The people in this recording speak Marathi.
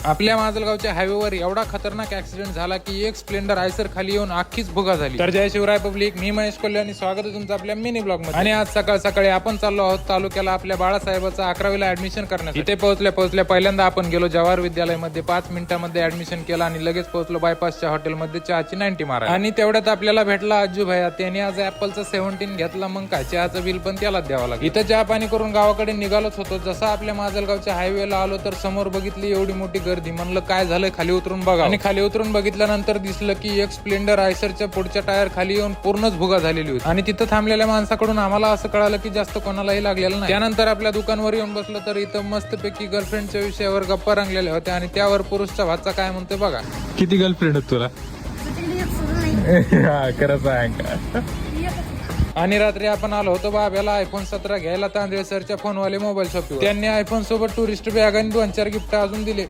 आपल्या माजलगावच्या हायवेवर एवढा खतरनाक ऍक्सिडेंट झाला की एक स्प्लेंडर आयसर खाली येऊन अख्खीच भुगा झाली। तर जय शिवराय पब्लिक, मी महेश कोल्हे आणि स्वागत आहे तुमचं आपल्या मिनी ब्लॉग मध्ये। आणि आज सकाळ सकाळी आपण चाललो आहोत तालुक्याला आपल्या बाळासाहेबाचं 11वीला ऍडमिशन करण्यासाठी। इथे पोहोचल्या पहिल्यांदा आपण गेलो जवाहर विद्यालयामध्ये, 5 मिनिटांमध्ये ऍडमिशन केलं आणि लगेच पोहोचलो बायपासच्या हॉटेलमध्ये चहाची 90 मारा। आणि तेवढ्यात आपल्याला भेटला अज्जू भैया, त्याने आज ऍपलचा 17 घेतला, मग काय चहाचं बिल पण त्यालाच द्यावं लागलं। इथं चहा पाणी करून गावाकडे निघालोच होतो। जसं आपल्या माजलगावच्या हायवेला आलो तर समोर बघितली एवढी मोठी गर्दी। म्हणलं काय झालंय, खाली उतरून बघा। आणि खाली उतरून बघितल्यानंतर दिसलं की एक स्प्लेंडर आयसरच्या पुढच्या टायर खाली येऊन पूर्णच भुगा झालेली होती। आणि तिथं थांबलेल्या माणसाकडून आम्हाला असं कळालं की जास्त कोणालाही लागलेलं नाही। त्यानंतर आपल्या दुकानावर येऊन बसलो तर इथं मस्तपैकी गर्लफ्रेंडच्या विषयावर गप्पा रंगलेल्या होत्या आणि त्यावर पुरुषचा भाचा काय म्हणतोय बघा। किती गर्लफ्रेंड आहेत तुला? खरं सांग. आणि रात्री आपण आलो होतो बाब्याला आयफोन 17 घ्यायला तांदळे सरच्या फोनवाले मोबाईल शॉपवर। त्यांनी आयफोन सोबत टुरिस्ट बॅग आणि 2-4 गिफ्ट अजून दिले।